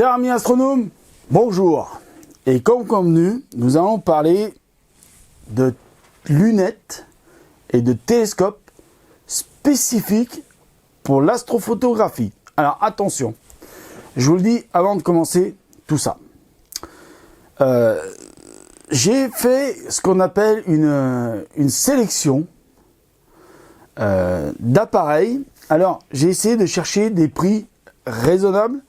Chers amis astronomes, bonjour. Et comme convenu, nous allons parler de lunettes et de télescopes spécifiques pour l'astrophotographie. Alors attention, je vous le dis avant de commencer tout ça. J'ai fait ce qu'on appelle une sélection d'appareils. Alors j'ai essayé de chercher des prix raisonnables,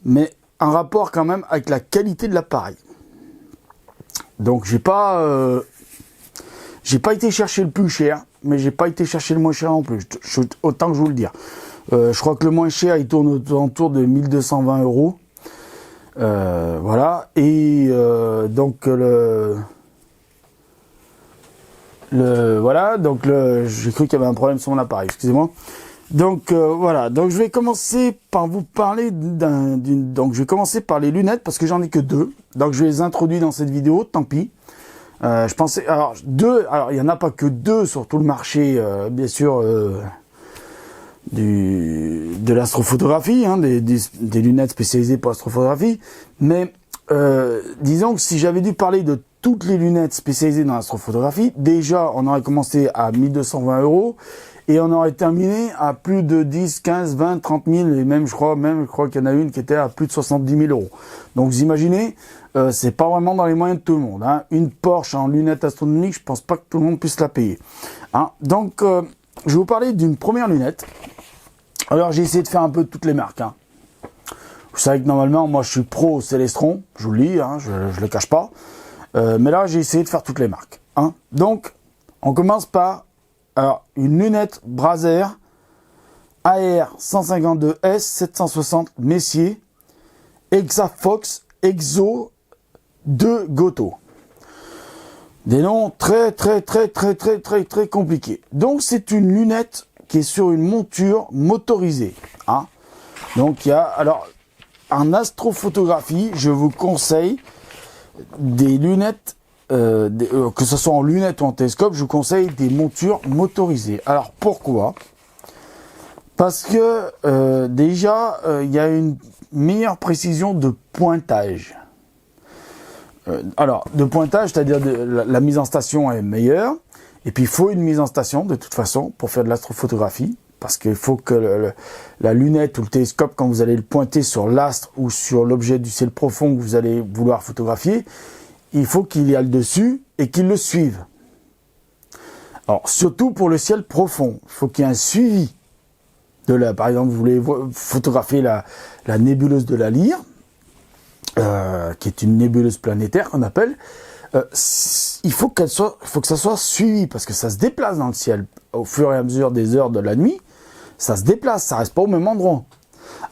mais en rapport quand même avec la qualité de l'appareil. Donc j'ai pas été chercher le plus cher, mais j'ai pas été chercher le moins cher non plus. Autant que je vous le dire. Je crois que le moins cher il tourne autour de 1220 €. Voilà. Et donc voilà. Donc j'ai cru qu'il y avait un problème sur mon appareil. Excusez-moi. Donc voilà, donc je vais commencer par vous parler donc je vais commencer par les lunettes parce que j'en ai que deux. Donc je vais les introduire dans cette vidéo, tant pis. Je pensais alors il y en a pas que deux sur tout le marché bien sûr de l'astrophotographie, hein, des lunettes spécialisées pour l'astrophotographie, mais disons que si j'avais dû parler de toutes les lunettes spécialisées dans l'astrophotographie, déjà on aurait commencé à 1220 € et on aurait terminé à plus de 10, 15, 20, 30 000 et même je crois qu'il y en a une qui était à plus de 70 000 €. Donc vous imaginez, c'est pas vraiment dans les moyens de tout le monde, hein. Une Porsche en lunettes astronomiques, je pense pas que tout le monde puisse la payer, hein. Donc je vais vous parler d'une première lunette. Alors j'ai essayé de faire un peu de toutes les marques, hein. Vous savez que normalement moi je suis pro Celestron, je vous le dis, hein, je le cache pas. Mais là j'ai essayé de faire toutes les marques, hein. Donc on commence par une lunette Braser AR 152S 760 Messier Exafox Exo 2 Goto. Des noms très compliqués. Donc c'est une lunette qui est sur une monture motorisée, hein. Donc il y a, alors en astrophotographie, je vous conseille des lunettes, que ce soit en lunettes ou en télescope, je vous conseille des montures motorisées. Alors pourquoi? Parce que déjà il y a une meilleure précision de pointage. Alors de pointage, c'est-à-dire la mise en station est meilleure. Et puis il faut une mise en station de toute façon pour faire de l'astrophotographie, parce qu'il faut que la lunette ou le télescope, quand vous allez le pointer sur l'astre ou sur l'objet du ciel profond que vous allez vouloir photographier, il faut qu'il y ait le dessus et qu'il le suive. Alors surtout pour le ciel profond, il faut qu'il y ait un suivi de par exemple vous voulez photographier la nébuleuse de la Lyre, qui est une nébuleuse planétaire qu'on appelle. Il faut que ça soit suivi parce que ça se déplace dans le ciel au fur et à mesure des heures de la nuit. Ça se déplace, ça reste pas au même endroit.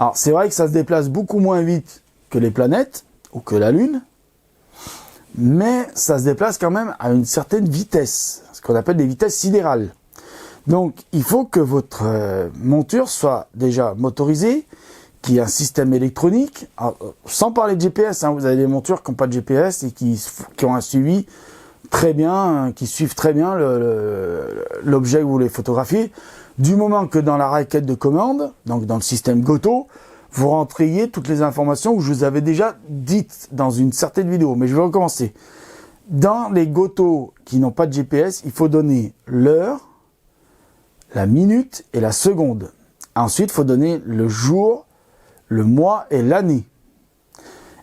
Alors c'est vrai que ça se déplace beaucoup moins vite que les planètes ou que la Lune, mais ça se déplace quand même à une certaine vitesse, ce qu'on appelle des vitesses sidérales. Donc il faut que votre monture soit déjà motorisée, qu'il y ait un système électronique, alors, sans parler de GPS, hein, vous avez des montures qui n'ont pas de GPS et qui ont un suivi très bien, qui suivent très bien l'objet que vous voulez photographier, du moment que dans la requête de commande, donc dans le système Goto, vous rentriez toutes les informations que je vous avais déjà dites dans une certaine vidéo. Mais je vais recommencer. Dans les Goto qui n'ont pas de GPS, il faut donner l'heure, la minute et la seconde. Ensuite, il faut donner le jour, le mois et l'année.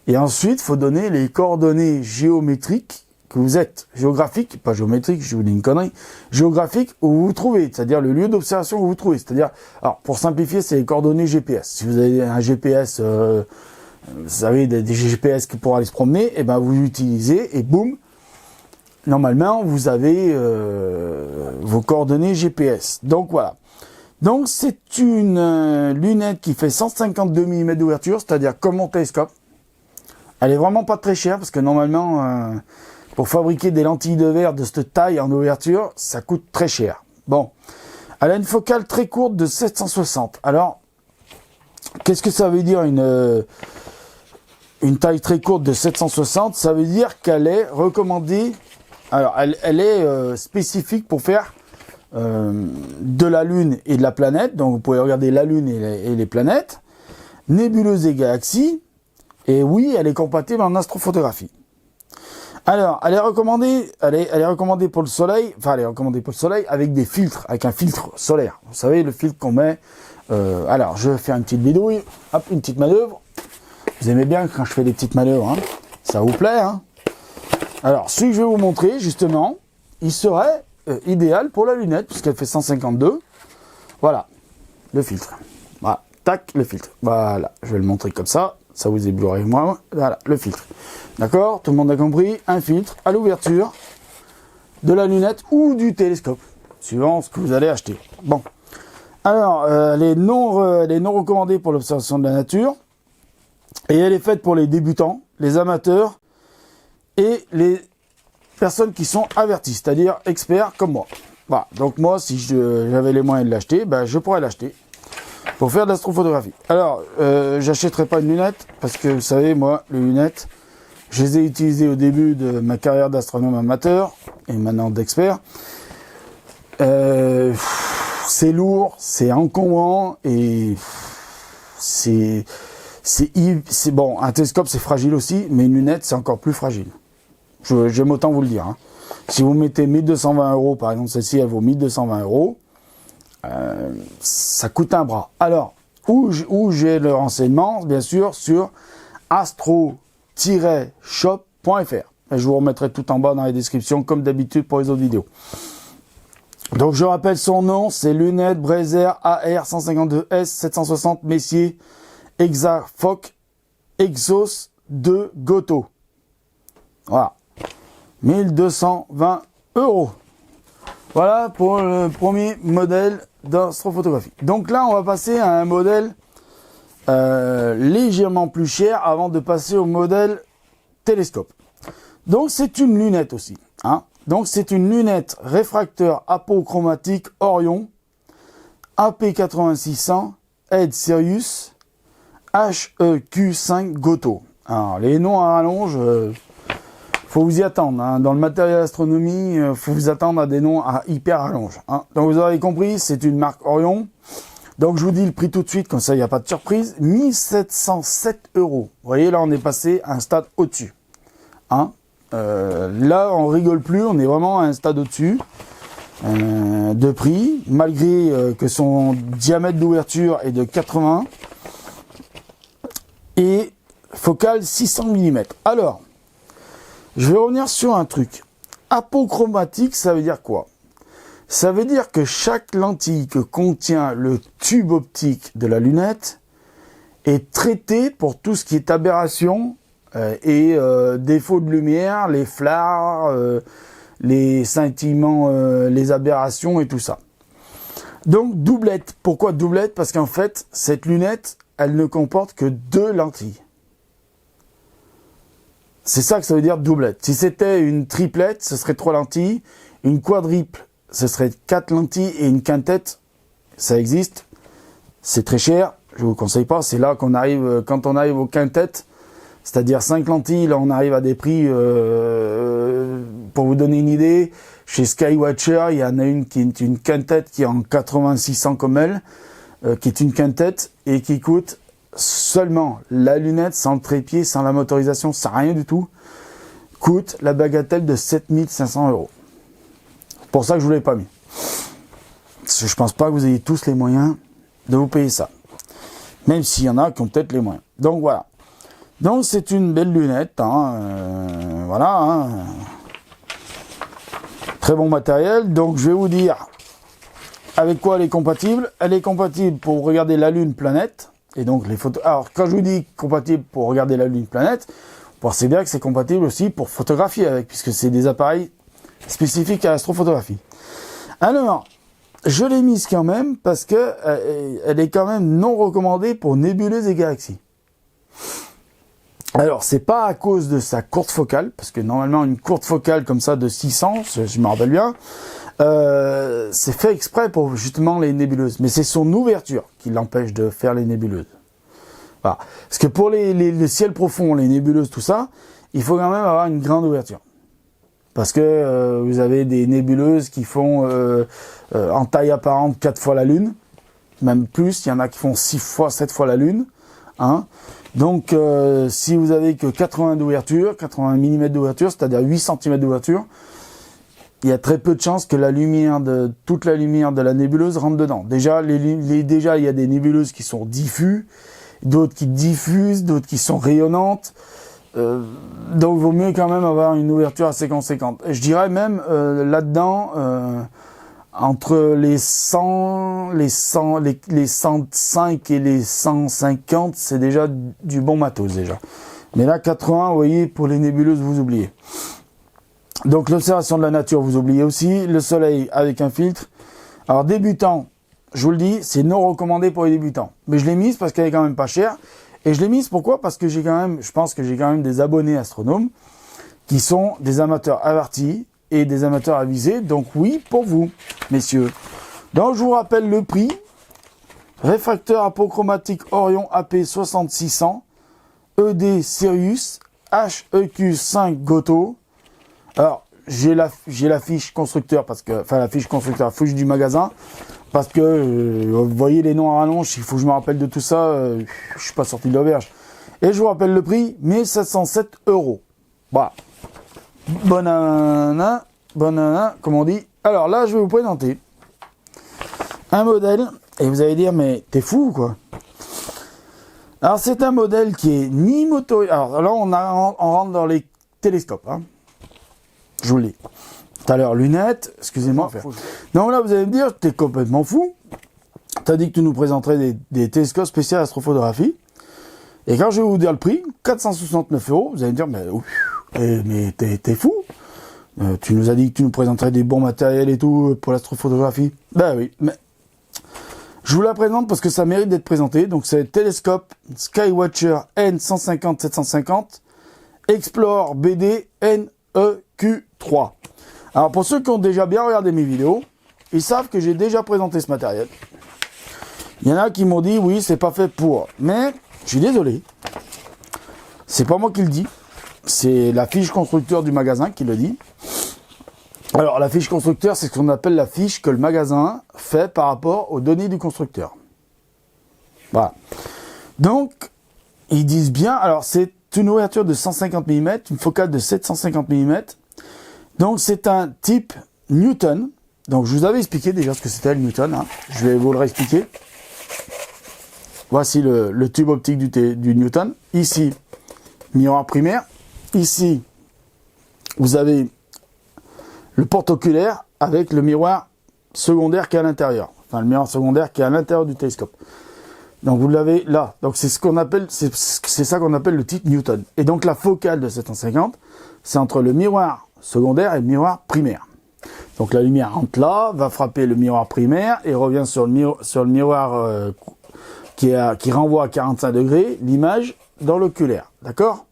Et ensuite, il faut donner les coordonnées géométriques que vous êtes. Géographiques, pas géométriques, je vous dis une connerie. Géographiques où vous vous trouvez, c'est-à-dire le lieu d'observation où vous vous trouvez. C'est-à-dire, alors pour simplifier, c'est les coordonnées GPS. Si vous avez un GPS, vous savez, des GPS pour aller se promener, et ben vous l'utilisez et boum, normalement vous avez vos coordonnées GPS. Donc voilà. Donc c'est une lunette qui fait 152 mm d'ouverture, c'est-à-dire comme mon télescope. Elle est vraiment pas très chère parce que normalement, pour fabriquer des lentilles de verre de cette taille en ouverture, ça coûte très cher. Bon, elle a une focale très courte de 760. Alors, qu'est-ce que ça veut dire une taille très courte de 760? Ça veut dire qu'elle est recommandée. Alors, elle est spécifique pour faire de la Lune et de la planète, donc vous pouvez regarder la Lune et les planètes, nébuleuses et galaxies, Et oui, elle est compatible en astrophotographie. Alors, elle est recommandée pour le soleil, enfin, elle est recommandée pour le soleil avec des filtres, avec un filtre solaire. Vous savez, le filtre qu'on met. Alors, je vais faire une petite bidouille, hop, une petite manœuvre. Vous aimez bien quand je fais des petites manœuvres, hein? Ça vous plaît, hein? Alors, celui que je vais vous montrer, justement, il serait idéal pour la lunette, puisqu'elle fait 152. Voilà, le filtre. Voilà, tac, le filtre. Voilà, je vais le montrer comme ça. Ça vous éblouirait moins. Voilà, le filtre. D'accord? Tout le monde a compris? Un filtre à l'ouverture de la lunette ou du télescope, suivant ce que vous allez acheter. Bon. Alors, les non recommandés pour l'observation de la nature. Et elle est faite pour les débutants, les amateurs et les personnes qui sont averties, c'est-à-dire experts comme moi. Voilà. Donc moi, si j'avais les moyens de l'acheter, ben, je pourrais l'acheter pour faire de l'astrophotographie. Alors, j'achèterai pas une lunette parce que vous savez, moi, les lunettes, je les ai utilisées au début de ma carrière d'astronome amateur et maintenant d'expert. C'est lourd, c'est encombrant et c'est bon. Un télescope c'est fragile aussi, mais une lunette c'est encore plus fragile. J'aime autant vous le dire. Hein. Si vous mettez 1220 €, par exemple celle-ci elle vaut 1220 €, ça coûte un bras. Alors, où j'ai le renseignement, bien sûr, sur astro-shop.fr. Et je vous remettrai tout en bas dans la description, comme d'habitude pour les autres vidéos. Donc, je rappelle son nom, c'est lunettes Breiser AR 152S 760 Messier Exafoc Exos de Goto. Voilà. 1220 €. Voilà pour le premier modèle d'astrophotographie. Donc là, on va passer à un modèle légèrement plus cher avant de passer au modèle télescope. Donc c'est une lunette aussi. Hein. Donc c'est une lunette réfracteur apochromatique Orion AP8600 Ed Sirius HEQ5 Goto. Alors les noms à rallonge, faut vous y attendre. Hein. Dans le matériel astronomie, faut vous attendre à des noms à hyper rallonge. Hein. Donc vous avez compris, c'est une marque Orion. Donc je vous dis le prix tout de suite, comme ça il n'y a pas de surprise. 1707 €. Vous voyez, là on est passé à un stade au-dessus. Hein. Là on rigole plus, on est vraiment à un stade au-dessus de prix, malgré que son diamètre d'ouverture est de 80 et focale 600 mm. Alors, je vais revenir sur un truc. Apochromatique, ça veut dire quoi? Ça veut dire que chaque lentille que contient le tube optique de la lunette est traitée pour tout ce qui est aberration et défaut de lumière, les flards, les scintillements, les aberrations et tout ça. Donc doublette. Pourquoi doublette? Parce qu'en fait, cette lunette, elle ne comporte que 2 lentilles. C'est ça que ça veut dire doublette. Si c'était une triplette, ce serait 3 lentilles. Une quadruple, ce serait 4 lentilles. Et une quintette, ça existe. C'est très cher. Je vous conseille pas. C'est là qu'on arrive, quand on arrive aux quintettes, c'est-à-dire 5 lentilles, là on arrive à des prix, pour vous donner une idée, chez Skywatcher, il y en a une qui est une quintette qui est en 8600 comme elle, qui est une quintette et qui coûte seulement la lunette, sans le trépied, sans la motorisation, sans rien du tout, coûte la bagatelle de 7500 €. C'est pour ça que je vous l'ai pas mis. Parce que je pense pas que vous ayez tous les moyens de vous payer ça. Même s'il y en a qui ont peut-être les moyens. Donc voilà. Donc c'est une belle lunette, hein, voilà, hein. Très bon matériel. Donc je vais vous dire avec quoi elle est compatible. Elle est compatible pour regarder la Lune planète et donc les photos. Alors quand je vous dis compatible pour regarder la Lune planète, vous pensez bien que c'est compatible aussi pour photographier avec, puisque c'est des appareils spécifiques à l'astrophotographie. Alors je l'ai mise quand même parce que elle est quand même non recommandée pour nébuleuses et galaxies. Alors, c'est pas à cause de sa courte focale, parce que normalement, une courte focale comme ça de 600, je me rappelle bien, c'est fait exprès pour justement les nébuleuses. Mais c'est son ouverture qui l'empêche de faire les nébuleuses. Voilà. Parce que pour les ciels profonds, les nébuleuses, tout ça, il faut quand même avoir une grande ouverture. Parce que vous avez des nébuleuses qui font en taille apparente 4 fois la Lune, même plus, il y en a qui font 6 fois, 7 fois la Lune, Hein. Donc, si vous avez que 80 d'ouverture, 80 mm d'ouverture, c'est-à-dire 8 cm d'ouverture, il y a très peu de chances que toute la lumière de la nébuleuse rentre dedans. Déjà, il y a des nébuleuses qui sont diffuses, d'autres qui diffusent, d'autres qui sont rayonnantes. Donc, il vaut mieux quand même avoir une ouverture assez conséquente. Et je dirais même là-dedans, entre les 105 et les 150, c'est déjà du bon matos déjà. Mais là, 80, vous voyez, pour les nébuleuses, vous oubliez. Donc l'observation de la nature, vous oubliez aussi. Le soleil avec un filtre. Alors débutant, je vous le dis, c'est non recommandé pour les débutants. Mais je l'ai mise parce qu'elle est quand même pas chère. Et je l'ai mise pourquoi? Parce que je pense que j'ai quand même des abonnés astronomes qui sont des amateurs avertis et des amateurs avisés. Donc oui, pour vous, messieurs. Donc je vous rappelle le prix. Réfracteur apochromatique Orion AP 6600, ED Sirius, HEQ5 Goto. Alors, j'ai la fiche constructeur, la fiche du magasin, parce que, vous voyez les noms à rallonge, il faut que je me rappelle de tout ça, je suis pas sorti de l'auberge. Et je vous rappelle le prix, 1707 €. Voilà. Bonne nana, comme on dit. Alors là, je vais vous présenter un modèle, et vous allez dire, mais t'es fou, quoi. Alors, c'est un modèle qui est ni motorisé. Alors là, on rentre dans les télescopes, hein. Je vous le dis. Tout à l'heure, lunettes, excusez-moi. Donc là, vous allez me dire, t'es complètement fou. T'as dit que tu nous présenterais des télescopes spéciaux astrophotographie. Et quand je vais vous dire le prix, 469 €, vous allez me dire, mais t'es fou. Tu nous as dit que tu nous présenterais des bons matériels et tout pour l'astrophotographie. Ben oui, mais je vous la présente parce que ça mérite d'être présenté. Donc c'est le télescope Skywatcher N150-750 Explore BD NEQ3. Alors pour ceux qui ont déjà bien regardé mes vidéos, ils savent que j'ai déjà présenté ce matériel. Il y en a qui m'ont dit oui, c'est pas fait pour. Mais je suis désolé. C'est pas moi qui le dis. C'est la fiche constructeur du magasin qui le dit. Alors la fiche constructeur, c'est ce qu'on appelle la fiche que le magasin fait par rapport aux données du constructeur. Voilà. Donc, ils disent bien, alors c'est une ouverture de 150 mm, une focale de 750 mm. Donc c'est un type Newton. Donc je vous avais expliqué déjà ce que c'était le Newton. Hein. Je vais vous le réexpliquer. Voici le tube optique du Newton. Ici, miroir primaire. Ici, vous avez le porte-oculaire avec le miroir secondaire qui est à l'intérieur. Enfin, le miroir secondaire qui est à l'intérieur du télescope. Donc vous l'avez là. Donc c'est ce qu'on appelle, c'est ça qu'on appelle le type Newton. Et donc la focale de 750, c'est entre le miroir secondaire et le miroir primaire. Donc la lumière rentre là, va frapper le miroir primaire et revient sur le miroir qui renvoie à 45 degrés l'image dans l'oculaire. D'accord?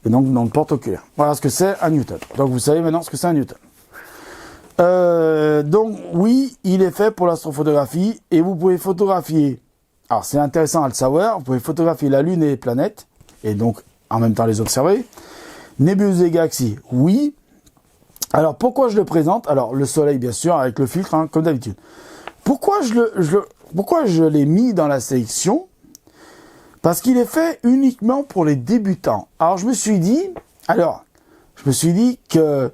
Et donc dans le porte-oculaire. Voilà ce que c'est un Newton. Donc vous savez maintenant ce que c'est un Newton. Donc oui, il est fait pour l'astrophotographie et vous pouvez photographier. Alors c'est intéressant à le savoir, vous pouvez photographier la Lune et les planètes, et donc en même temps les observer. Nébuleuses et galaxies, oui. Alors pourquoi je le présente? Alors le Soleil bien sûr, avec le filtre, hein, comme d'habitude. Pourquoi je l'ai mis dans la sélection? Parce qu'il est fait uniquement pour les débutants. Alors je me suis dit que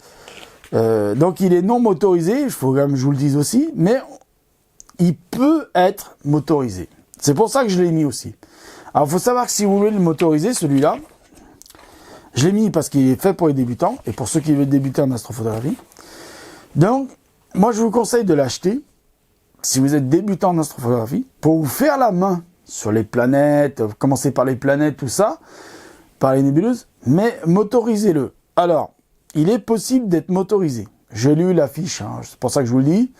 donc il est non motorisé, il faut quand même que je vous le dise aussi, mais il peut être motorisé. C'est pour ça que je l'ai mis aussi. Alors, il faut savoir que si vous voulez le motoriser, celui-là, je l'ai mis parce qu'il est fait pour les débutants et pour ceux qui veulent débuter en astrophotographie. Donc, moi, je vous conseille de l'acheter si vous êtes débutant en astrophotographie pour vous faire la main sur les planètes, commencez par les planètes, tout ça, par les nébuleuses, mais motorisez-le. Alors, il est possible d'être motorisé. J'ai lu la fiche, hein, c'est pour ça que je vous le dis.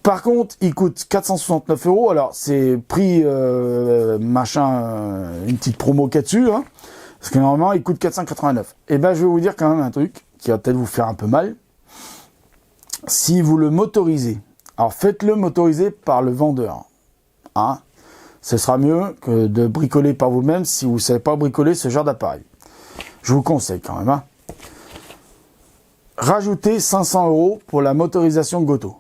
Par contre, il coûte 469 €. Alors, c'est prix une petite promo qu'il y a dessus, hein, parce que normalement, il coûte 489. Et ben, je vais vous dire quand même un truc qui va peut-être vous faire un peu mal. Si vous le motorisez, alors faites-le motoriser par le vendeur. Hein, ce sera mieux que de bricoler par vous-même si vous ne savez pas bricoler ce genre d'appareil. Je vous conseille quand même. Hein. Rajoutez 500 € pour la motorisation Goto.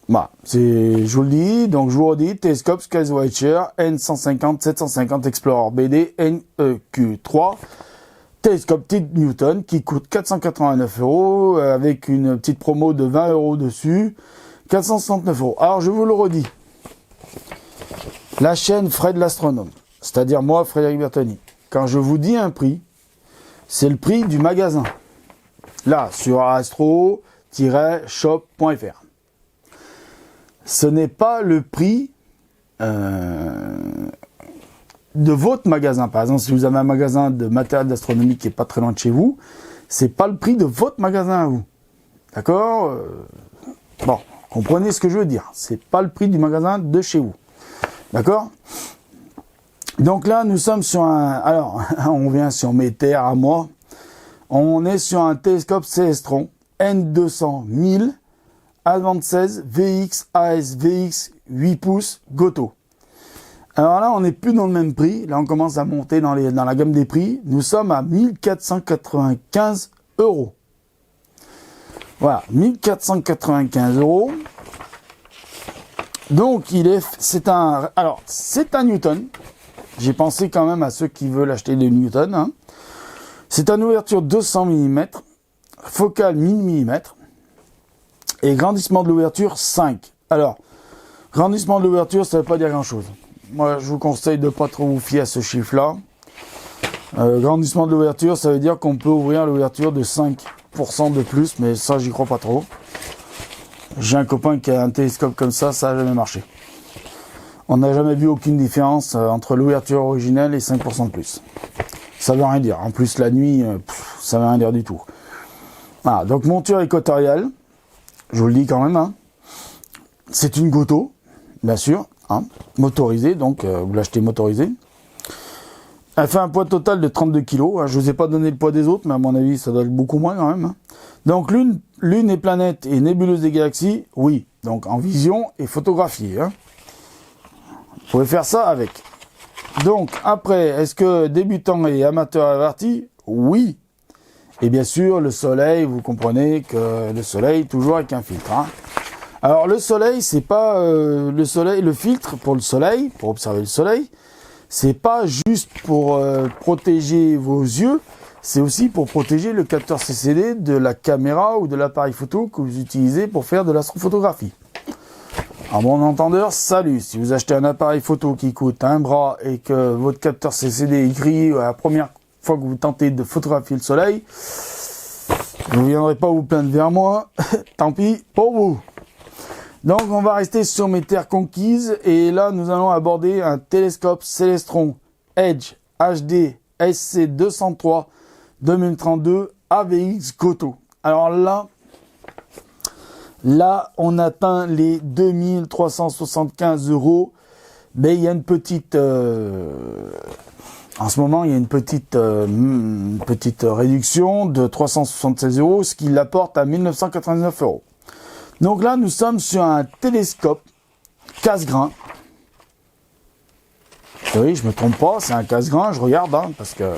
Bah, je vous le dis, donc je vous redis, télescope Skywatcher N150 750 Explorer BD NEQ3, télescope Ted Newton qui coûte 489 € avec une petite promo de 20 € dessus, 469 €. Alors je vous le redis, la chaîne Fred l'astronome, c'est-à-dire moi Frédéric Bertoni, quand je vous dis un prix, c'est le prix du magasin, là sur astro-shop.fr. Ce n'est pas le prix de votre magasin. Par exemple, si vous avez un magasin de matériel d'astronomie qui est pas très loin de chez vous, c'est pas le prix de votre magasin à vous. D'accord? Bon, comprenez ce que je veux dire. C'est pas le prix du magasin de chez vous. D'accord? Donc là, nous sommes sur un... Alors, on vient sur mes terres à moi. On est sur un télescope Célestron N200 1000 Advance 16 VX AS VX 8 pouces Goto. Alors là, on n'est plus dans le même prix. Là, on commence à monter dans la gamme des prix. Nous sommes à 1495 €. Voilà, 1495 €. Donc, c'est un Newton. J'ai pensé quand même à ceux qui veulent acheter des Newton. Hein. C'est une ouverture 200 mm, focale 1000 mm. Et grandissement de l'ouverture 5. Alors, grandissement de l'ouverture, ça ne veut pas dire grand-chose. Moi, je vous conseille de ne pas trop vous fier à ce chiffre-là. Grandissement de l'ouverture, ça veut dire qu'on peut ouvrir l'ouverture de 5% de plus, mais ça, j'y crois pas trop. J'ai un copain qui a un télescope comme ça n'a jamais marché. On n'a jamais vu aucune différence entre l'ouverture originelle et 5% de plus. Ça veut rien dire. En plus, la nuit, ça veut rien dire du tout. Voilà, donc monture équatoriale. Je vous le dis quand même, hein. C'est une Goto, bien sûr, hein, motorisée, donc vous l'achetez motorisée. Elle fait un poids total de 32 kg. Hein. Je ne vous ai pas donné le poids des autres, mais à mon avis, ça doit être beaucoup moins quand même. Hein. Donc lune et planètes et nébuleuses des galaxies, oui. Donc en vision et photographiée. Hein. Vous pouvez faire ça avec. Donc après, est-ce que débutant et amateur averti? Oui. Et bien sûr, le soleil, vous comprenez que le soleil, toujours avec un filtre. Hein. Alors, le soleil, c'est pas le filtre pour le soleil, pour observer le soleil, c'est pas juste pour protéger vos yeux, c'est aussi pour protéger le capteur CCD de la caméra ou de l'appareil photo que vous utilisez pour faire de l'astrophotographie. À bon entendeur, salut. Si vous achetez un appareil photo qui coûte un bras et que votre capteur CCD est grillé à la première fois que vous tentez de photographier le soleil, vous ne viendrez pas vous plaindre vers moi, tant pis pour vous. Donc on va rester sur mes terres conquises et là nous allons aborder un télescope Célestron Edge HD SC203 2032 AVX Goto. Alors là on atteint les 2375 €, mais il y a une petite... En ce moment, il y a une petite réduction de 376 €, ce qui l'apporte à 1999 €. Donc là, nous sommes sur un télescope casse-grain. Oui, je me trompe pas, c'est un casse-grain, je regarde, hein, parce que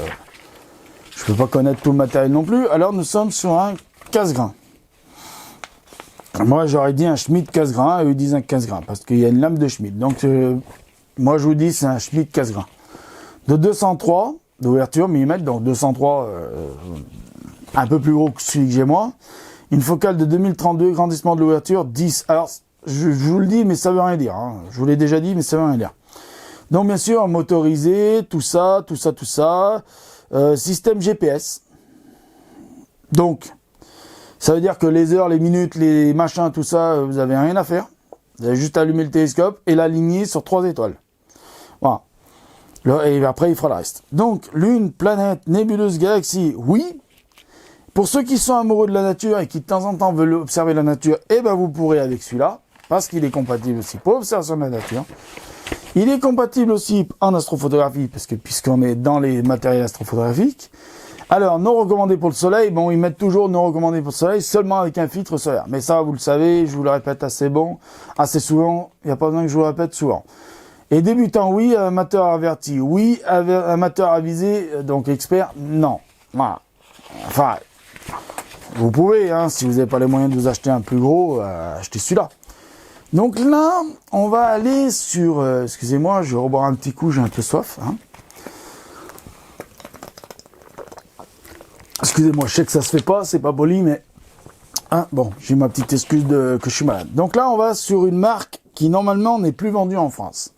je peux pas connaître tout le matériel non plus. Alors, nous sommes sur un casse-grain. Moi, j'aurais dit un Schmidt casse-grain, eux ils disent un casse-grain, parce qu'il y a une lame de Schmidt. Donc, moi, je vous dis, c'est un Schmidt casse-grain. De 203 d'ouverture millimètres, donc 203 un peu plus gros que celui que j'ai moi. Une focale de 2032, grandissement de l'ouverture 10. Alors, je vous le dis, mais ça veut rien dire. Hein. Je vous l'ai déjà dit, mais ça veut rien dire. Donc, bien sûr, motorisé, tout ça. Système GPS. Donc, ça veut dire que les heures, les minutes, les machins, tout ça, vous avez rien à faire. Vous avez juste allumé le télescope et l'aligner sur 3 étoiles. Voilà. Et après, il fera le reste. Donc, lune, planète, nébuleuse, galaxie, oui. Pour ceux qui sont amoureux de la nature et qui de temps en temps veulent observer la nature, eh ben vous pourrez avec celui-là, parce qu'il est compatible aussi pour l'observation de la nature. Il est compatible aussi en astrophotographie, puisqu'on est dans les matériels astrophotographiques. Alors, non recommandé pour le soleil, bon, ils mettent toujours non recommandé pour le soleil, seulement avec un filtre solaire. Mais ça, vous le savez, je vous le répète assez souvent, il n'y a pas besoin que je vous le répète souvent. Et débutant, oui. Amateur averti, oui. Amateur avisé, donc expert, non. Voilà. Enfin, vous pouvez, hein, si vous n'avez pas les moyens de vous acheter un plus gros, achetez celui-là. Donc là, on va aller sur... excusez-moi, je vais reboire un petit coup, j'ai un peu soif. Hein. Excusez-moi, je sais que ça se fait pas, c'est pas poli, mais... Hein, bon, j'ai ma petite excuse que je suis malade. Donc là, on va sur une marque qui, normalement, n'est plus vendue en France.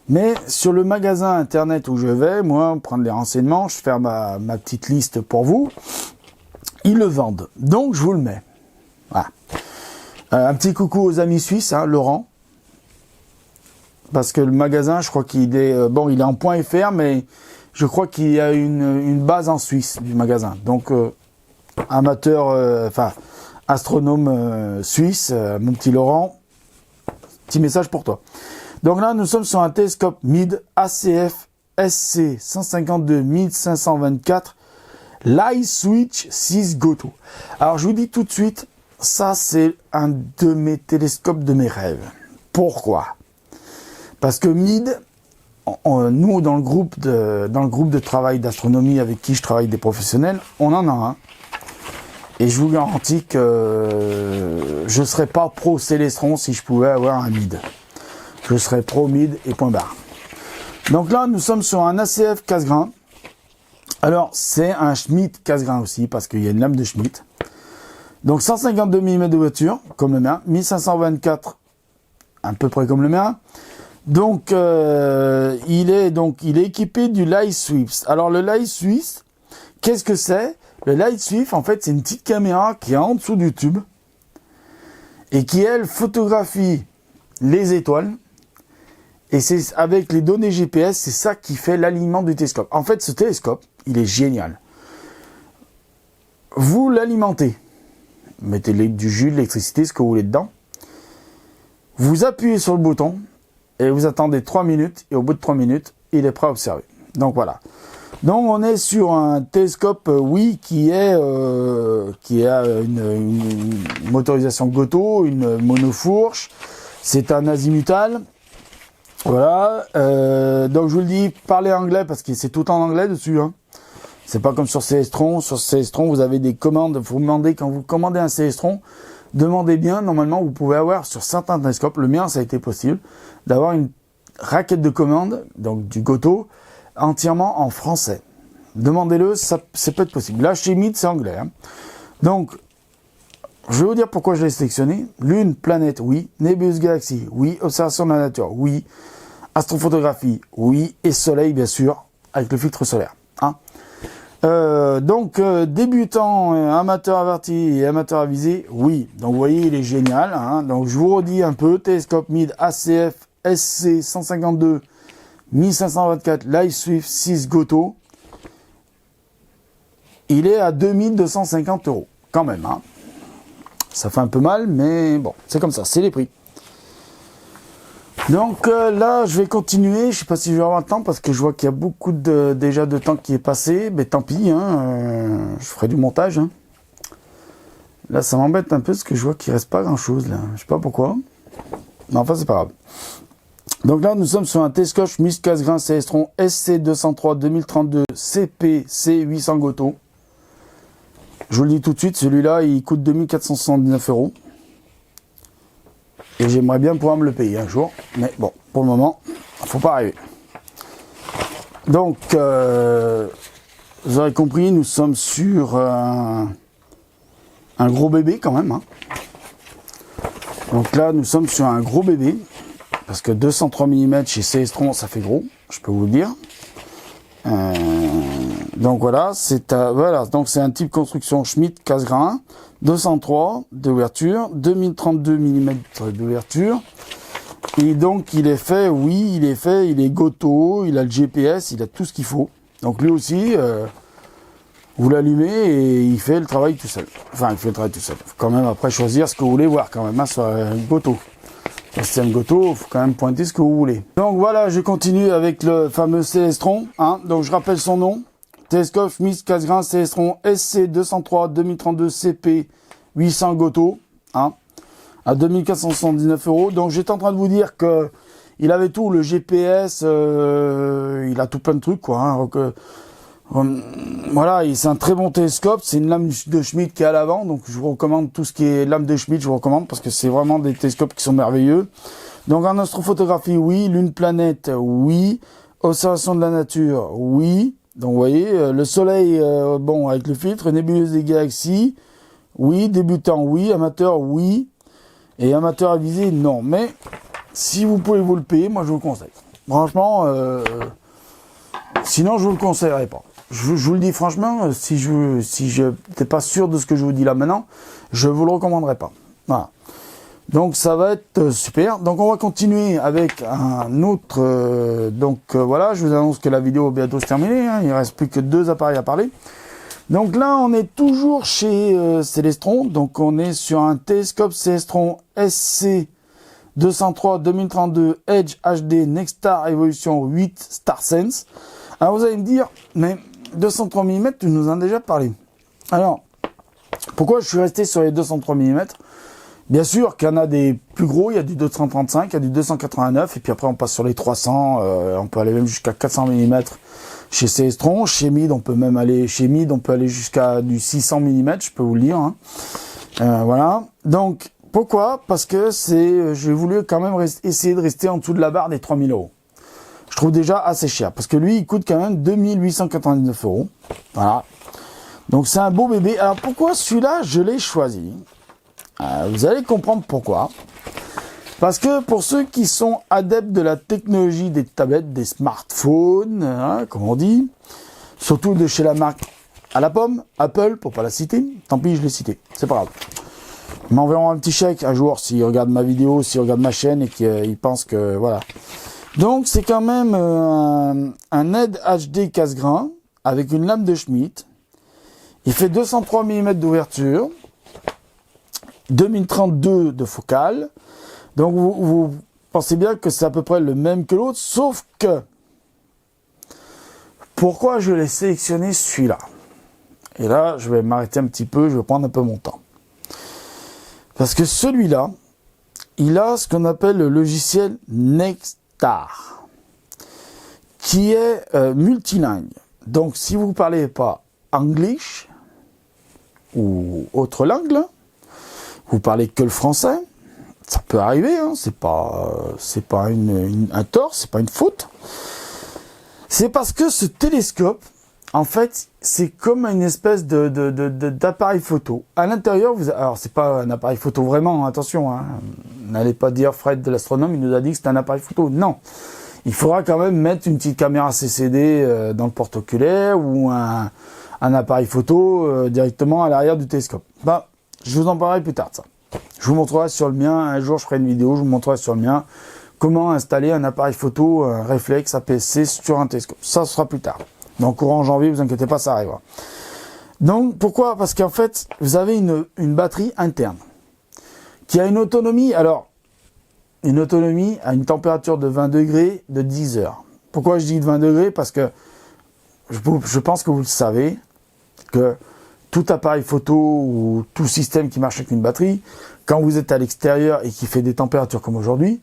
Mais sur le magasin internet où je vais, moi, prendre les renseignements, je fais ma petite liste pour vous. Ils le vendent. Donc, je vous le mets. Voilà. Un petit coucou aux amis suisses, hein, Laurent. Parce que le magasin, je crois qu'il est... bon, il est en .fr, mais je crois qu'il y a une base en Suisse du magasin. Donc, amateur... astronome suisse, mon petit Laurent. Petit message pour toi. Donc là, nous sommes sur un télescope MID ACF SC 152 1524 Light Switch 6 Goto. Alors je vous dis tout de suite, ça c'est un de mes télescopes de mes rêves. Pourquoi? Parce que MID, nous dans le groupe de travail d'astronomie avec qui je travaille des professionnels, on en a un. Et je vous garantis que je ne serais pas pro Célestron si je pouvais avoir un MID. Je serais pro MID et point barre. Donc là, nous sommes sur un ACF casse-grain. Alors, c'est un Schmidt casse-grain aussi, parce qu'il y a une lame de Schmidt. Donc 152 mm de ouverture, comme le mien. 1524, à peu près comme le mien. Donc, il est équipé du Light Swift. Alors, le Light Swift, qu'est-ce que c'est? Le Light Swift, en fait, c'est une petite caméra qui est en dessous du tube et qui, elle, photographie les étoiles. Et c'est avec les données GPS, c'est ça qui fait l'alignement du télescope. En fait, ce télescope, il est génial. Vous l'alimentez. Mettez du jus, de l'électricité, ce que vous voulez dedans. Vous appuyez sur le bouton et vous attendez 3 minutes. Et au bout de 3 minutes, il est prêt à observer. Donc voilà. Donc on est sur un télescope, oui, qui a une motorisation Goto, une monofourche. C'est un azimutal. Voilà. Donc je vous le dis, parlez anglais parce que c'est tout en anglais dessus. Hein. C'est pas comme sur Célestron. Sur Célestron, vous avez des commandes. Vous demandez, quand vous commandez un Célestron, demandez bien. Normalement, vous pouvez avoir sur certains télescopes, le mien, ça a été possible, d'avoir une raquette de commande, donc du Goto, entièrement en français. Demandez-le, ça peut être possible. Là, chez MID, c'est anglais. Hein. Donc, je vais vous dire pourquoi je l'ai sélectionné. Lune, planète, oui. Nébuleuse, galaxie, oui. Observation de la nature, oui. Astrophotographie, oui. Et soleil, bien sûr, avec le filtre solaire. Hein. Donc, débutant, amateur averti et amateur avisé, oui. Donc, vous voyez, il est génial. Hein. Donc, je vous redis un peu. Télescope MID ACF SC 152 1524 Light Swift 6 Goto. Il est à 2250 €. Quand même, hein. Ça fait un peu mal, mais bon, c'est comme ça, c'est les prix. Donc là, je vais continuer. Je sais pas si je vais avoir le temps parce que je vois qu'il y a beaucoup déjà de temps qui est passé. Mais tant pis, hein, je ferai du montage. Hein. Là, ça m'embête un peu parce que je vois qu'il reste pas grand-chose là. Je sais pas pourquoi. Mais enfin, c'est pas grave. Donc là, nous sommes sur un télescope Schmidt casse-grain Célestron SC203 2032 CPC 800 Goto. Je vous le dis tout de suite, celui-là, il coûte 2479 €. Et j'aimerais bien pouvoir me le payer un jour. Mais bon, pour le moment, il ne faut pas arriver. Donc, vous aurez compris, nous sommes sur un gros bébé quand même. Hein. Donc là, nous sommes sur un gros bébé. Parce que 203 mm chez Célestron, ça fait gros, je peux vous le dire. Donc voilà, donc c'est un type construction Schmidt casse-grain, 203 d'ouverture, 2032 mm d'ouverture. Et donc il est fait, il est Goto, il a le GPS, il a tout ce qu'il faut. Donc lui aussi, vous l'allumez et il fait le travail tout seul. Enfin, il fait le travail tout seul. Faut quand même après choisir ce que vous voulez voir quand même, hein, sur Goto. C'est un Goto, il faut quand même pointer ce que vous voulez. Donc voilà, je continue avec le fameux Célestron. Hein. Donc je rappelle son nom. Télescope Schmidt casse-grain Célestron SC203 2032 CP 800 Goto. Hein, à 2479 €. Donc j'étais en train de vous dire que il avait tout, le GPS, il a tout plein de trucs, quoi. Hein, Voilà, c'est un très bon télescope, c'est une lame de Schmidt qui est à l'avant, donc je vous recommande tout ce qui est lame de Schmidt, je vous recommande parce que c'est vraiment des télescopes qui sont merveilleux. Donc en astrophotographie, oui, lune, planète, oui, observation de la nature, oui. Donc vous voyez, le soleil, bon, avec le filtre, nébuleuse des galaxies, oui, débutant, oui, amateur, oui, et amateur avisé, non. Mais si vous pouvez vous le payer, moi je vous le conseille. Franchement, sinon je vous le conseillerais pas. Je vous le dis franchement, si je n'étais pas sûr de ce que je vous dis là maintenant, je vous le recommanderais pas. Voilà. Donc ça va être super. Donc on va continuer avec un autre. Voilà, je vous annonce que la vidéo va bientôt se terminer. Hein. Il ne reste plus que 2 appareils à parler. Donc là, on est toujours chez Celestron. Donc on est sur un télescope Celestron SC 203 2032 Edge HD Nexstar Evolution 8 StarSense. Alors vous allez me dire, mais 203 mm, tu nous en as déjà parlé. Alors, pourquoi je suis resté sur les 203 mm? Bien sûr qu'il y en a des plus gros, il y a du 235, il y a du 289, et puis après on passe sur les 300, on peut aller même jusqu'à 400 mm chez Celestron. Chez MID, on peut aller jusqu'à du 600 mm, je peux vous le dire. Hein. Voilà. Donc, pourquoi? Parce que j'ai voulu quand même essayer de rester en dessous de la barre des 3000 €. Je trouve déjà assez cher, parce que lui, il coûte quand même 2899 €. Voilà. Donc c'est un beau bébé. Alors pourquoi celui-là, je l'ai choisi? Vous allez comprendre pourquoi. Parce que pour ceux qui sont adeptes de la technologie des tablettes, des smartphones, hein, comme on dit, surtout de chez la marque à la pomme, Apple, pour pas la citer, tant pis, je l'ai cité, c'est pas grave. Ils m'enverront un petit chèque un jour s'ils regardent ma vidéo, s'ils regardent ma chaîne et qu'ils pensent que, voilà. Donc c'est quand même un Edge HD casse-grain avec une lame de Schmidt. Il fait 203 mm d'ouverture, 2032 de focale. Donc vous pensez bien que c'est à peu près le même que l'autre, sauf que pourquoi je l'ai sélectionné celui-là? Et là, je vais m'arrêter un petit peu, je vais prendre un peu mon temps. Parce que celui-là, il a ce qu'on appelle le logiciel Nexstar, qui est multilingue. Donc si vous ne parlez pas anglais ou autre langue, là, vous parlez que le français, ça peut arriver, hein, c'est pas un tort, c'est pas une faute. C'est parce que ce télescope, en fait, c'est comme une espèce d'appareil photo. À l'intérieur, alors c'est pas un appareil photo vraiment, attention, hein, n'allez pas dire Fred de l'astronome, il nous a dit que c'était un appareil photo. Non, il faudra quand même mettre une petite caméra CCD dans le porte-oculaire ou un appareil photo directement à l'arrière du télescope. Bah, je vous en parlerai plus tard de ça. Je vous montrerai sur le mien, un jour je ferai une vidéo, je vous montrerai sur le mien comment installer un appareil photo, un réflexe APS-C sur un télescope. Ça sera plus tard. Donc courant janvier, vous inquiétez pas, ça arrivera. Donc pourquoi? Parce qu'en fait, vous avez une batterie interne qui a une autonomie, alors une autonomie à une température de 20 degrés de 10 heures. Pourquoi je dis de 20 degrés? Parce que je pense que vous le savez, que tout appareil photo ou tout système qui marche avec une batterie, quand vous êtes à l'extérieur et qui fait des températures comme aujourd'hui,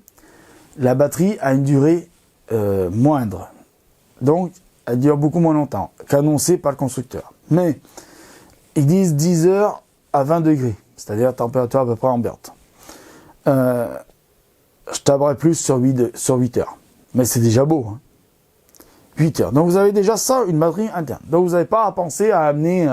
la batterie a une durée moindre. Donc, elle dure beaucoup moins longtemps qu'annoncé par le constructeur. Mais, ils disent 10 heures à 20 degrés, c'est-à-dire température à peu près ambiante. Je tablerai plus sur 8 heures. Mais c'est déjà beau. Hein. 8 heures. Donc, vous avez déjà ça, une batterie interne. Donc, vous n'avez pas à penser à amener...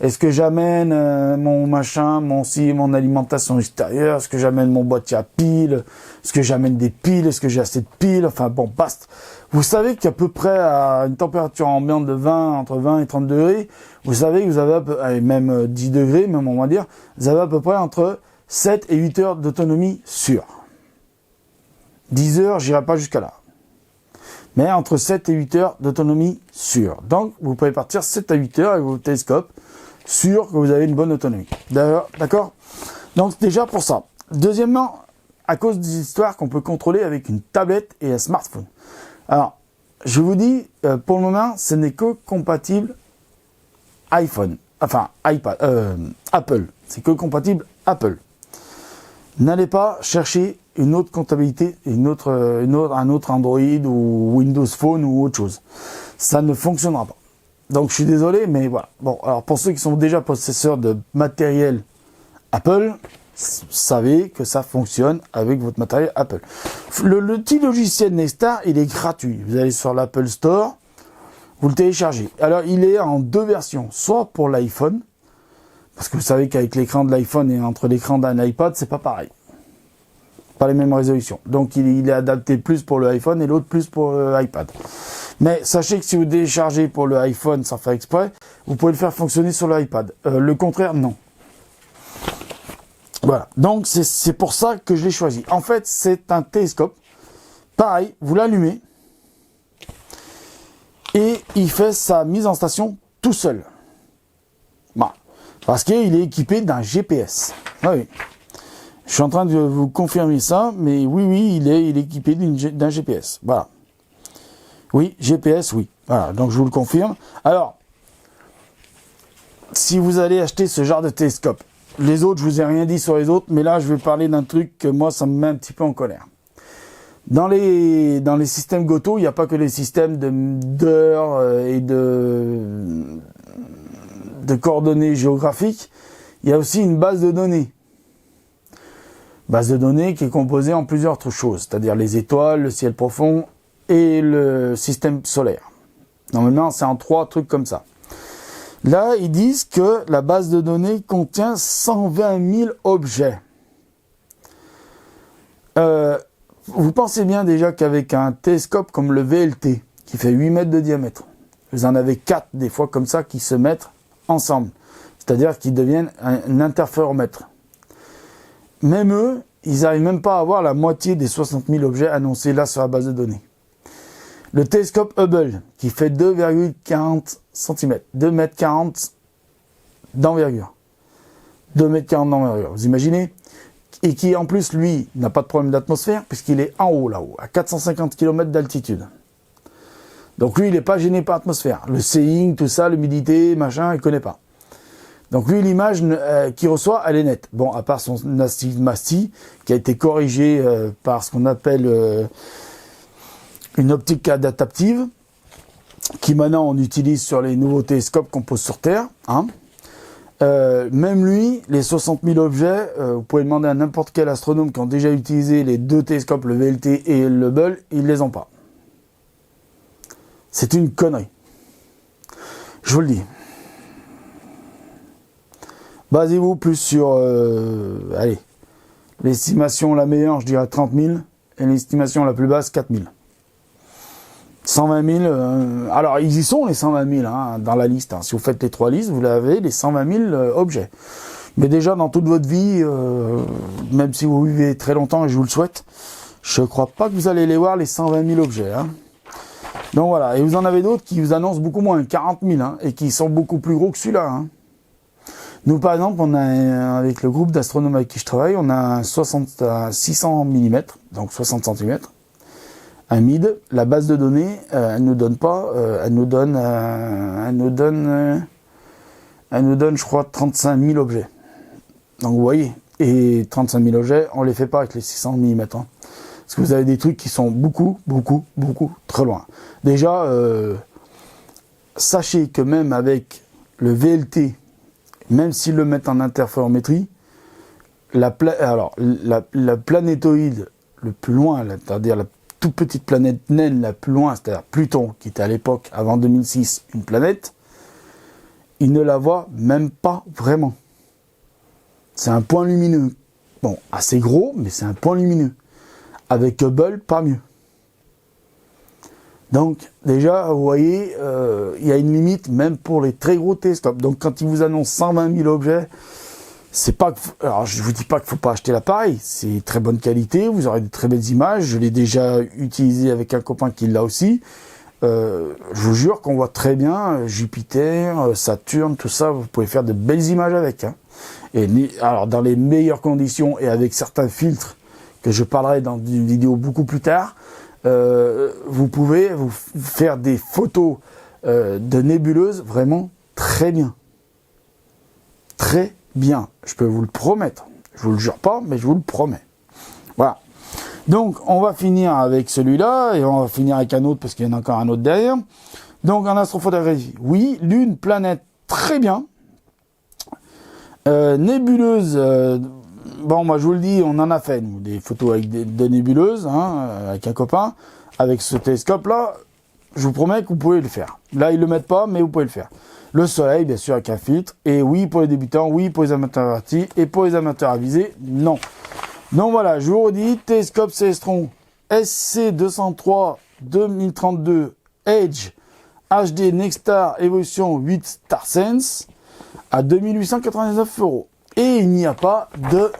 est-ce que j'amène mon machin, mon alimentation extérieure? Est-ce que j'amène mon boîtier à piles? Est-ce que j'amène des piles? Est-ce que j'ai assez de piles? Enfin bon, basta. Vous savez qu'à peu près à une température ambiante de entre 20 et 30 degrés, vous savez que vous avez même 10 degrés, même on va dire, vous avez à peu près entre 7 et 8 heures d'autonomie sûre. 10 heures, j'irai pas jusqu'à là. Mais entre 7 et 8 heures d'autonomie sûre. Donc, vous pouvez partir 7 à 8 heures avec vos télescopes, sûr que vous avez une bonne autonomie. D'accord? Donc déjà pour ça. Deuxièmement, à cause des histoires qu'on peut contrôler avec une tablette et un smartphone. Alors, je vous dis, pour le moment, ce n'est que compatible iPhone. Enfin, Apple. C'est que compatible Apple. N'allez pas chercher une autre comptabilité, un autre Android ou Windows Phone ou autre chose. Ça ne fonctionnera pas. Donc je suis désolé, mais voilà. Bon, alors pour ceux qui sont déjà possesseurs de matériel Apple, savez que ça fonctionne avec votre matériel Apple. Le petit logiciel Nexstar, il est gratuit. Vous allez sur l'Apple Store, vous le téléchargez. Alors il est en deux versions, soit pour l'iPhone, parce que vous savez qu'avec l'écran de l'iPhone et entre l'écran d'un iPad, c'est pas pareil. Pas les mêmes résolutions. Donc il est adapté plus pour le iPhone et l'autre plus pour l'iPad. Mais sachez que si vous téléchargez pour le iPhone sans faire exprès, vous pouvez le faire fonctionner sur l'iPad. Le contraire, non. Voilà. Donc c'est pour ça que je l'ai choisi. En fait, c'est un télescope. Pareil, vous l'allumez et il fait sa mise en station tout seul. Voilà. Parce qu'il est équipé d'un GPS. Ah oui. Je suis en train de vous confirmer ça, mais oui, il est équipé d'un GPS. Voilà. Oui, GPS, oui. Voilà, donc je vous le confirme. Alors, si vous allez acheter ce genre de télescope, les autres, je vous ai rien dit sur les autres, mais là, je vais parler d'un truc que moi, ça me met un petit peu en colère. Dans les systèmes Goto, il n'y a pas que les systèmes d'heures et de coordonnées géographiques. Il y a aussi une base de données. Base de données qui est composée en plusieurs autres choses, c'est-à-dire les étoiles, le ciel profond et le système solaire. Normalement, c'est en 3 trucs comme ça. Là, ils disent que la base de données contient 120 000 objets. Vous pensez bien déjà qu'avec un télescope comme le VLT, qui fait 8 mètres de diamètre, vous en avez 4 des fois comme ça qui se mettent ensemble, c'est-à-dire qu'ils deviennent un interféromètre. Même eux, ils n'arrivent même pas à avoir la moitié des 60 000 objets annoncés là sur la base de données. Le télescope Hubble, qui fait 2,40 cm, 2,40 m d'envergure. 2,40 m d'envergure, vous imaginez? Et qui en plus, lui, n'a pas de problème d'atmosphère, puisqu'il est en haut, là-haut, à 450 km d'altitude. Donc lui, il n'est pas gêné par l'atmosphère. Le seeing, tout ça, l'humidité, machin, il ne connaît pas. Donc lui, l'image qu'il reçoit, elle est nette. Bon, à part son astigmatie, qui a été corrigé par ce qu'on appelle une optique adaptative, qui maintenant on utilise sur les nouveaux télescopes qu'on pose sur Terre. Hein. Même lui, les 60 000 objets, vous pouvez demander à n'importe quel astronome qui ont déjà utilisé les 2 télescopes, le VLT et le Hubble, ils ne les ont pas. C'est une connerie. Je vous le dis. Basez-vous plus sur, allez, l'estimation la meilleure, je dirais 30 000, et l'estimation la plus basse, 4 000. 120 000, alors ils y sont les 120 000 hein, dans la liste. Hein. Si vous faites les 3 listes, vous avez les 120 000 objets. Mais déjà, dans toute votre vie, même si vous vivez très longtemps, et je vous le souhaite, je ne crois pas que vous allez les voir, les 120 000 objets. Hein. Donc voilà, et vous en avez d'autres qui vous annoncent beaucoup moins, 40 000, hein, et qui sont beaucoup plus gros que celui-là. Hein. Nous, par exemple, on a, avec le groupe d'astronomes avec qui je travaille, on a un 600 mm, donc 60 cm, un MID. La base de données, elle nous donne pas, elle nous donne, je crois, 35 000 objets. Donc vous voyez, et 35 000 objets, on les fait pas avec les 600 mm. Hein. Parce que vous avez des trucs qui sont beaucoup très loin. Déjà, sachez que même avec le VLT, même s'ils le mettent en interférométrie, la planétoïde le plus loin, c'est-à-dire la toute petite planète naine la plus loin, c'est-à-dire Pluton, qui était à l'époque, avant 2006, une planète, ils ne la voient même pas vraiment. C'est un point lumineux. Bon, assez gros, mais c'est un point lumineux. Avec Hubble, pas mieux. Donc, déjà, vous voyez, il y a une limite même pour les très gros télescopes. Donc, quand ils vous annoncent 120 000 objets, c'est pas que... Alors, je vous dis pas qu'il faut pas acheter l'appareil. C'est très bonne qualité, vous aurez de très belles images. Je l'ai déjà utilisé avec un copain qui l'a aussi. Je vous jure qu'on voit très bien Jupiter, Saturne, tout ça. Vous pouvez faire de belles images avec. Hein. Et alors, dans les meilleures conditions et avec certains filtres que je parlerai dans une vidéo beaucoup plus tard, vous pouvez vous faire des photos de nébuleuses vraiment très bien. Très bien. Je peux vous le promettre. Je vous le jure pas, mais je vous le promets. Voilà. Donc, on va finir avec celui-là, et on va finir avec un autre, parce qu'il y en a encore un autre derrière. Donc en astrophotographie, oui. Lune, planète, très bien. Nébuleuse, bon, moi je vous le dis, on en a fait, nous, des photos avec des nébuleuses, hein, avec un copain, avec ce télescope-là, je vous promets que vous pouvez le faire. Là, ils le mettent pas, mais vous pouvez le faire. Le soleil, bien sûr, avec un filtre, et oui pour les débutants, oui pour les amateurs avertis, et pour les amateurs avisés, non. Donc voilà, je vous redis, télescope Célestron SC203 2032 Edge HD Nexstar Evolution 8 StarSense à 2899 €. Et il n'y a pas de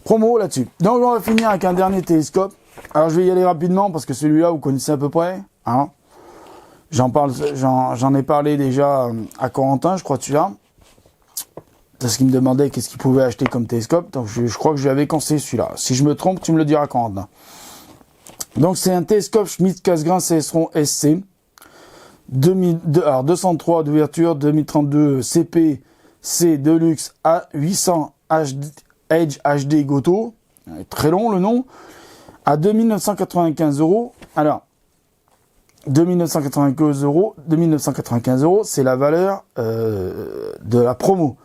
promo là-dessus. Donc on va finir avec un dernier télescope. Alors je vais y aller rapidement parce que celui-là vous connaissez à peu près. Hein. J'en ai parlé déjà à Corentin, je crois de celui-là. Parce qu'il me demandait qu'est-ce qu'il pouvait acheter comme télescope. Donc je crois que je lui avais conseillé celui-là. Si je me trompe, tu me le diras, Corentin. Donc c'est un télescope Schmidt-Cassegrain Célestron SC. 203 d'ouverture, 2032 CP-C Deluxe A800 Edge HD Goto. Très long le nom. À 2995 €. Alors, 2995 €, c'est la valeur de la promo.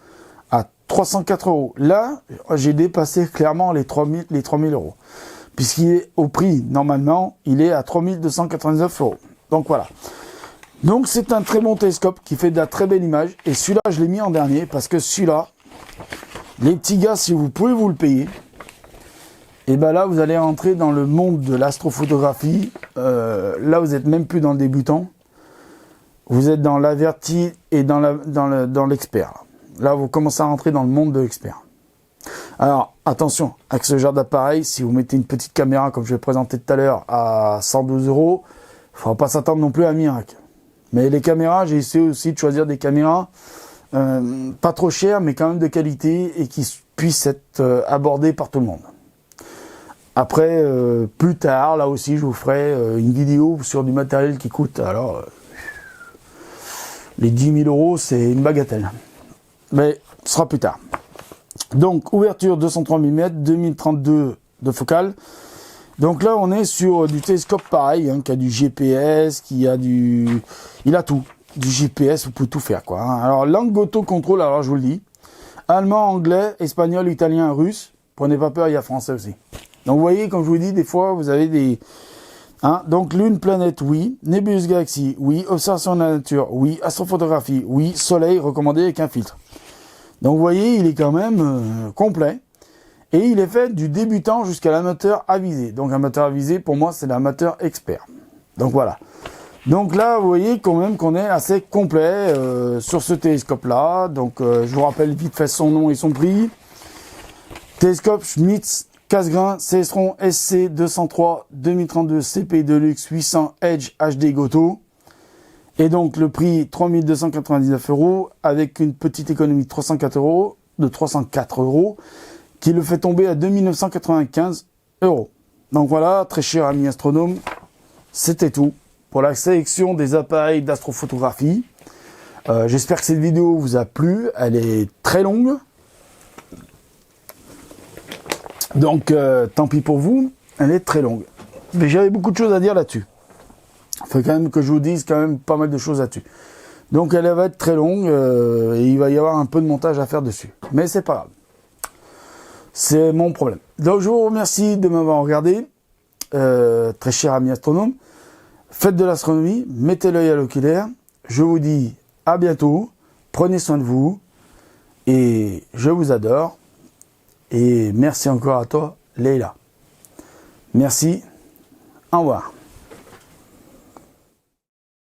À 304 €. Là, j'ai dépassé clairement les 3000 €. Puisqu'il est au prix, normalement, il est à 3299 €. Donc voilà. Donc c'est un très bon télescope qui fait de la très belle image. Et celui-là, je l'ai mis en dernier parce que celui-là, les petits gars, si vous pouvez vous le payer, et ben là, vous allez rentrer dans le monde de l'astrophotographie. Là, vous êtes même plus dans le débutant. Vous êtes dans l'averti et dans l'expert. Là, vous commencez à rentrer dans le monde de l'expert. Alors, attention, avec ce genre d'appareil, si vous mettez une petite caméra, comme je vais présenter tout à l'heure, à 112 €, il ne faudra pas s'attendre non plus à un miracle. Mais les caméras, j'ai essayé aussi de choisir des caméras pas trop chères, mais quand même de qualité et qui puissent être abordées par tout le monde. Après, plus tard, là aussi, je vous ferai une vidéo sur du matériel qui coûte, alors, les 10 000 €, c'est une bagatelle. Mais ce sera plus tard. Donc, ouverture 203 mm, 2032 de focale. Donc là, on est sur du télescope pareil, hein, qui a du GPS, il a tout. Du GPS, vous pouvez tout faire, quoi. Hein. Alors, langue auto-contrôle, alors je vous le dis. Allemand, anglais, espagnol, italien, russe. Prenez pas peur, il y a français aussi. Donc, vous voyez, comme je vous dis, des fois, vous avez des... Hein, donc, lune, planète, oui. Nébuleuse, galaxie, oui. Observation de la nature, oui. Astrophotographie, oui. Soleil, recommandé avec un filtre. Donc, vous voyez, il est quand même complet. Et il est fait du débutant jusqu'à l'amateur avisé. Donc, amateur avisé, pour moi, c'est l'amateur expert. Donc, voilà. Donc là, vous voyez quand même qu'on est assez complet sur ce télescope-là. Donc, je vous rappelle vite fait son nom et son prix. Télescope Schmidt-Cassegrain Célestron SC203 2032 CP Deluxe 800 Edge HD Goto. Et donc, le prix 3299 € avec une petite économie de 304 €, qui le fait tomber à 2995 €. Donc voilà, très cher ami astronome, c'était tout pour la sélection des appareils d'astrophotographie. J'espère que cette vidéo vous a plu, elle est très longue. Donc tant pis pour vous, elle est très longue. Mais j'avais beaucoup de choses à dire là-dessus. Il faut quand même que je vous dise quand même pas mal de choses là-dessus. Donc elle va être très longue et il va y avoir un peu de montage à faire dessus. Mais c'est pas grave. C'est mon problème. Donc je vous remercie de m'avoir regardé, très cher ami astronome. Faites de l'astronomie, mettez l'œil à l'oculaire. Je vous dis à bientôt, prenez soin de vous, et je vous adore. Et merci encore à toi, Leïla. Merci, au revoir.